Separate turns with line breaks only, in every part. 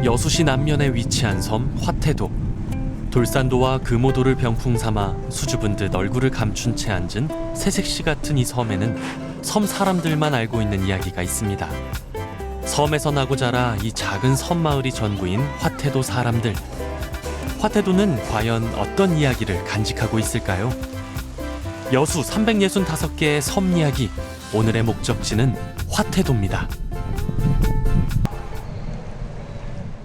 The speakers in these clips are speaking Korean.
여수시 남면에 위치한 섬 화태도. 돌산도와 금오도를 병풍 삼아 수줍은 듯 얼굴을 감춘 채 앉은 새색시 같은 이 섬에는 섬 사람들만 알고 있는 이야기가 있습니다. 섬에서 나고 자라 이 작은 섬마을이 전부인 화태도 사람들. 화태도는 과연 어떤 이야기를 간직하고 있을까요? 여수 365개의 섬 이야기, 오늘의 목적지는 화태도입니다.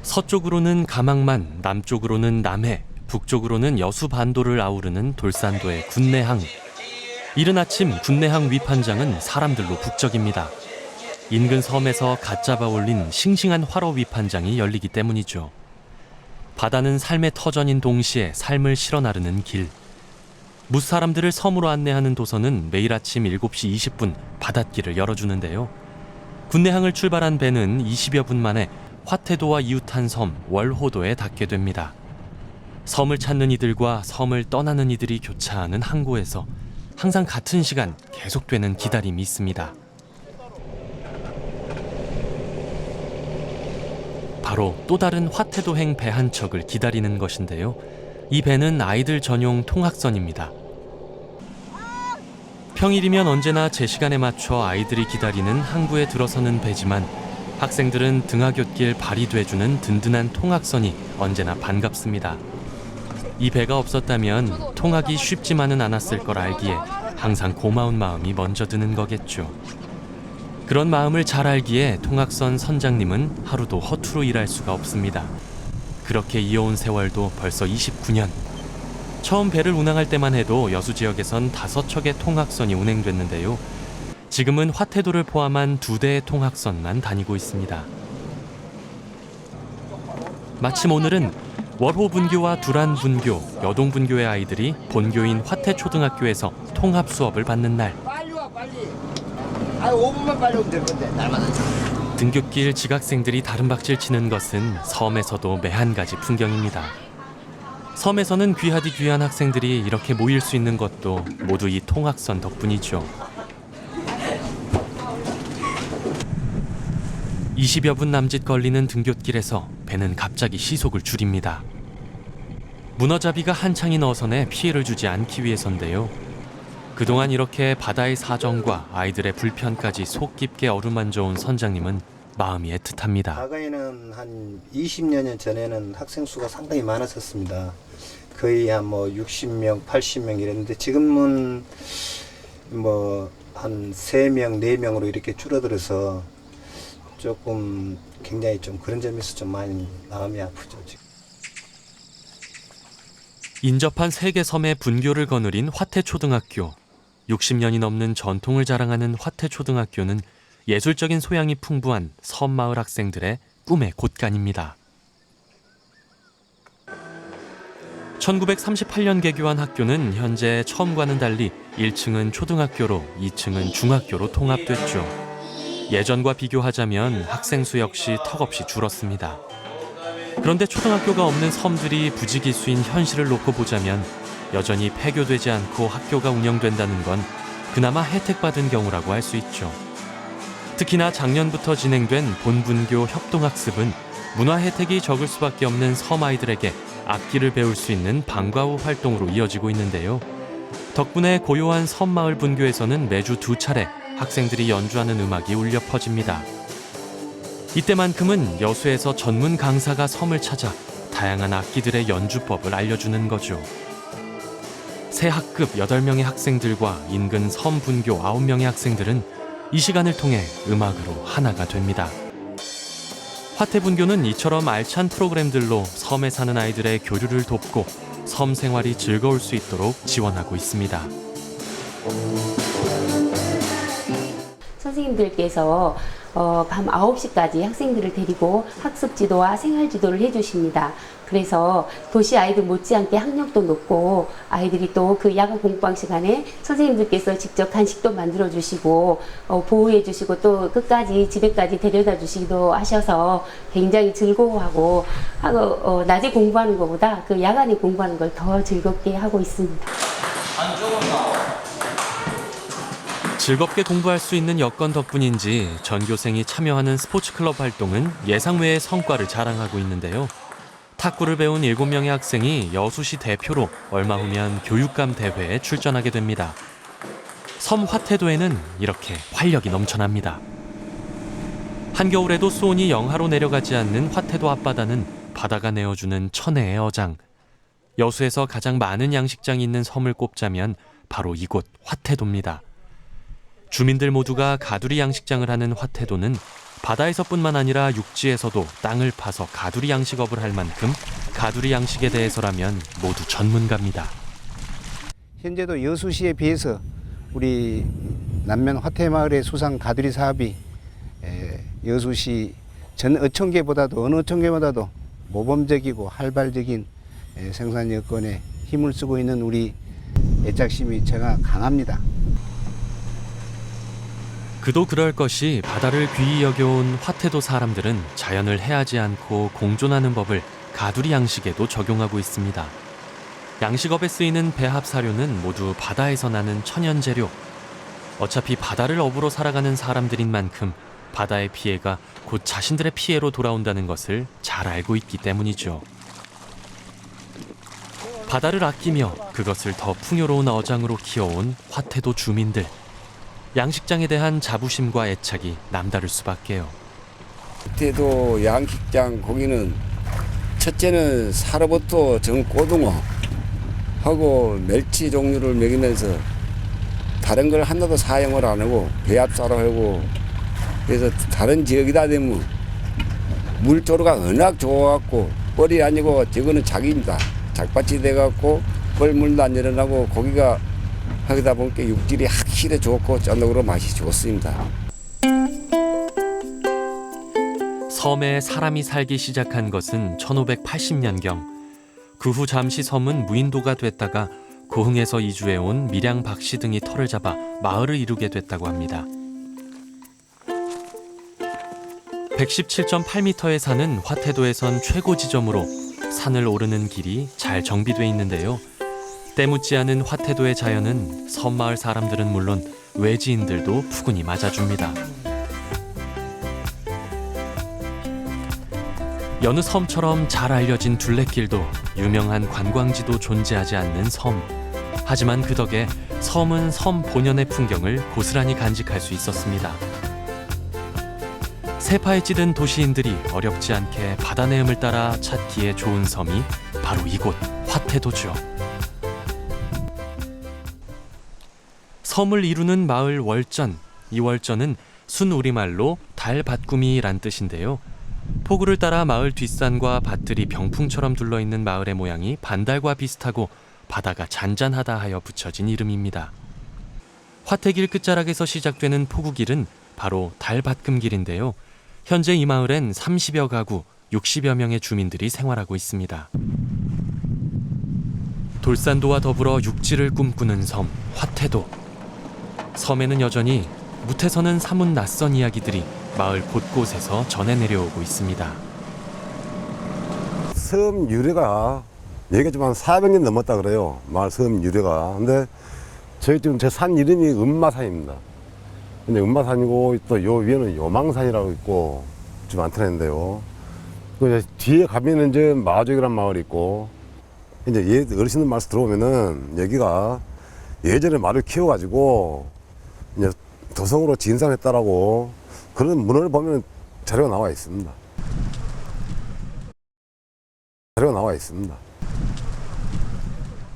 서쪽으로는 가망만, 남쪽으로는 남해, 북쪽으로는 여수 반도를 아우르는 돌산도의 군내항. 이른 아침 군내항 위판장은 사람들로 북적입니다. 인근 섬에서 갓 잡아 올린 싱싱한 활어 위판장이 열리기 때문이죠. 바다는 삶의 터전인 동시에 삶을 실어 나르는 길. 무사람들을 섬으로 안내하는 도선은 매일 아침 7시 20분 바닷길을 열어주는데요. 군내항을 출발한 배는 20여 분 만에 화태도와 이웃한 섬 월호도에 닿게 됩니다. 섬을 찾는 이들과 섬을 떠나는 이들이 교차하는 항구에서 항상 같은 시간 계속되는 기다림이 있습니다. 바로 또 다른 화태도행 배 한 척을 기다리는 것인데요. 이 배는 아이들 전용 통학선입니다. 평일이면 언제나 제 시간에 맞춰 아이들이 기다리는 항구에 들어서는 배지만 학생들은 등하굣길 발이 돼주는 든든한 통학선이 언제나 반갑습니다. 이 배가 없었다면 통학이 쉽지만은 않았을 걸 알기에 항상 고마운 마음이 먼저 드는 거겠죠. 그런 마음을 잘 알기에 통학선 선장님은 하루도 허투루 일할 수가 없습니다. 그렇게 이어온 세월도 벌써 29년. 처음 배를 운항할 때만 해도 여수 지역에선 5척의 통학선이 운행됐는데요. 지금은 화태도를 포함한 2대의 통학선만 다니고 있습니다. 마침 오늘은 월호 분교와 두란 분교, 여동 분교의 아이들이 본교인 화태초등학교에서 통합 수업을 받는 날.
빨리 와 빨리. 5분만 빨리 오면 될 건데 날마다.
등굣길 지각생들이 다른박질 치는 것은 섬에서도 매한 가지 풍경입니다. 섬에서는 귀하디 귀한 학생들이 이렇게 모일 수 있는 것도 모두 이 통학선 덕분이죠. 20여 분 남짓 걸리는 등굣길에서 배는 갑자기 시속을 줄입니다. 문어잡이가 한창인 어선에 피해를 주지 않기 위해서인데요. 그동안 이렇게 바다의 사정과 아이들의 불편까지 속 깊게 어루만져 온 선장님은 마음이 애틋합니다.
과거에는 한 20여 전에는 학생 수가 상당히 많았었습니다. 거의 한 60명, 80명 이랬는데 지금은 한 3명, 4명으로 이렇게 줄어들어서 조금 굉장히 좀 그런 점에서 좀 많이 마음이 아프죠. 지금.
인접한 세계 섬의 분교를 거느린 화태초등학교. 60년이 넘는 전통을 자랑하는 화태초등학교는 예술적인 소양이 풍부한 섬마을 학생들의 꿈의 곳간입니다. 1938년 개교한 학교는 현재 처음과는 달리 1층은 초등학교로 2층은 중학교로 통합됐죠. 예전과 비교하자면 학생 수 역시 턱없이 줄었습니다. 그런데 초등학교가 없는 섬들이 부지기수인 현실을 놓고 보자면 여전히 폐교되지 않고 학교가 운영된다는 건 그나마 혜택받은 경우라고 할 수 있죠. 특히나 작년부터 진행된 본분교 협동학습은 문화 혜택이 적을 수밖에 없는 섬 아이들에게 악기를 배울 수 있는 방과 후 활동으로 이어지고 있는데요. 덕분에 고요한 섬마을 분교에서는 매주 2차례 학생들이 연주하는 음악이 울려 퍼집니다. 이때만큼은 여수에서 전문 강사가 섬을 찾아 다양한 악기들의 연주법을 알려주는 거죠. 새 학급 8명의 학생들과 인근 섬 분교 9명의 학생들은 이 시간을 통해 음악으로 하나가 됩니다. 화태분교는 이처럼 알찬 프로그램들로 섬에 사는 아이들의 교류를 돕고 섬 생활이 즐거울 수 있도록 지원하고 있습니다.
선생님들께서 밤 9시까지 학생들을 데리고 학습 지도와 생활 지도를 해주십니다. 그래서 도시 아이들 못지않게 학력도 높고 아이들이 또 그 야간 공부방 시간에 선생님들께서 직접 간식도 만들어 주시고 보호해 주시고 또 끝까지 집에까지 데려다 주시기도 하셔서 굉장히 즐거워하고 낮에 공부하는 것보다 그 야간에 공부하는 걸 더 즐겁게 하고 있습니다.
즐겁게 공부할 수 있는 여건 덕분인지 전교생이 참여하는 스포츠 클럽 활동은 예상 외의 성과를 자랑하고 있는데요. 탁구를 배운 7명의 학생이 여수시 대표로 얼마 후면 교육감 대회에 출전하게 됩니다. 섬 화태도에는 이렇게 활력이 넘쳐납니다. 한겨울에도 수온이 영하로 내려가지 않는 화태도 앞바다는 바다가 내어주는 천혜의 어장. 여수에서 가장 많은 양식장이 있는 섬을 꼽자면 바로 이곳 화태도입니다. 주민들 모두가 가두리 양식장을 하는 화태도는 바다에서뿐만 아니라 육지에서도 땅을 파서 가두리 양식업을 할 만큼 가두리 양식에 대해서라면 모두 전문가입니다.
현재도 여수시에 비해서 우리 남면 화태마을의 수상 가두리 사업이 여수시 전 어촌계보다도 어느 어촌계보다도 모범적이고 활발적인 생산 여건에 힘을 쓰고 있는 우리 애착심이 제가 강합니다.
그도 그럴 것이 바다를 귀히 여겨온 화태도 사람들은 자연을 해하지 않고 공존하는 법을 가두리 양식에도 적용하고 있습니다. 양식업에 쓰이는 배합 사료는 모두 바다에서 나는 천연 재료. 어차피 바다를 업으로 살아가는 사람들인 만큼 바다의 피해가 곧 자신들의 피해로 돌아온다는 것을 잘 알고 있기 때문이죠. 바다를 아끼며 그것을 더 풍요로운 어장으로 키워온 화태도 주민들. 양식장에 대한 자부심과 애착이 남다를 수밖에요.
화태도 양식장 고기는 첫째는 사료부터 전고등어 하고 멸치 종류를 먹이면서 다른 걸 하나도 사용을 안 하고 배합사로 하고 그래서 다른 지역이다 되면 물조류가 워낙 좋아갖고 뻘이 아니고 저거는 작입니다. 작밭이 돼갖고 뻘물도 안 일어나고 고기가 하다 보니까 육질이 확실히 좋고 쫀득으로 맛이 좋습니다.
섬에 사람이 살기 시작한 것은 1580년경. 그 후 잠시 섬은 무인도가 됐다가 고흥에서 이주해온 밀양 박씨 등이 터를 잡아 마을을 이루게 됐다고 합니다. 117.8m의 산은 화태도에선 최고 지점으로 산을 오르는 길이 잘 정비돼 있는데요. 때묻지 않은 화태도의 자연은 섬마을 사람들은 물론 외지인들도 푸근히 맞아줍니다. 여느 섬처럼 잘 알려진 둘레길도 유명한 관광지도 존재하지 않는 섬. 하지만 그 덕에 섬은 섬 본연의 풍경을 고스란히 간직할 수 있었습니다. 세파에 찌든 도시인들이 어렵지 않게 바다 내음을 따라 찾기에 좋은 섬이 바로 이곳 화태도죠. 섬을 이루는 마을 월전. 이 월전은 순우리말로 달밭구미란 뜻인데요. 포구를 따라 마을 뒷산과 밭들이 병풍처럼 둘러있는 마을의 모양이 반달과 비슷하고 바다가 잔잔하다 하여 붙여진 이름입니다. 화태길 끝자락에서 시작되는 포구길은 바로 달밭금길인데요. 현재 이 마을엔 30여 가구, 60여 명의 주민들이 생활하고 있습니다. 돌산도와 더불어 육지를 꿈꾸는 섬, 화태도. 섬에는 여전히 무태서는 사뭇 낯선 이야기들이 마을 곳곳에서 전해 내려오고 있습니다.
섬 유래가 여기가 좀 한 400년 넘었다 그래요. 마을 섬 유래가. 근데 저희 지금 제 산 이름이 은마산입니다. 근데 은마산이고 또 요 위에는 요망산이라고 있고 좀 많더라는데요. 그 뒤에 가면은 이제 마족이란 마을이 있고 이제 어르신들 말씀 들어보면은 여기가 예전에 말을 키워가지고 이제 도성으로 진상했다라고 그런 문헌을 보면 자료가 나와 있습니다. 자료가 나와 있습니다.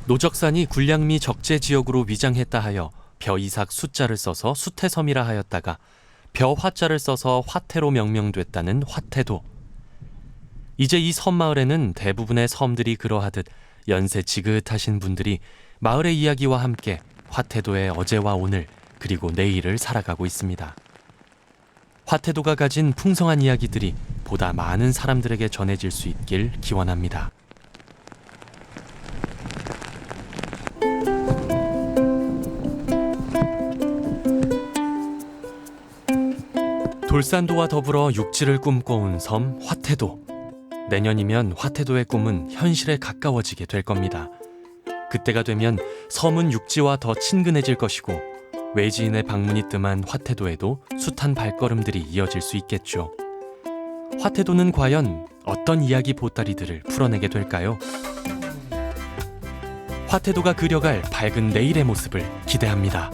노적산이 군량미 적재 지역으로 위장했다 하여 벼이삭 숫자를 써서 수태섬이라 하였다가 벼화자를 써서 화태로 명명됐다는 화태도. 이제 이 섬마을에는 대부분의 섬들이 그러하듯 연세 지긋하신 분들이 마을의 이야기와 함께 화태도의 어제와 오늘 그리고 내일을 살아가고 있습니다. 화태도가 가진 풍성한 이야기들이 보다 많은 사람들에게 전해질 수 있길 기원합니다. 돌산도와 더불어 육지를 꿈꿔온 섬 화태도. 내년이면 화태도의 꿈은 현실에 가까워지게 될 겁니다. 그때가 되면 섬은 육지와 더 친근해질 것이고 외지인의 방문이 뜸한 화태도에도 숱한 발걸음들이 이어질 수 있겠죠. 화태도는 과연 어떤 이야기 보따리들을 풀어내게 될까요? 화태도가 그려갈 밝은 내일의 모습을 기대합니다.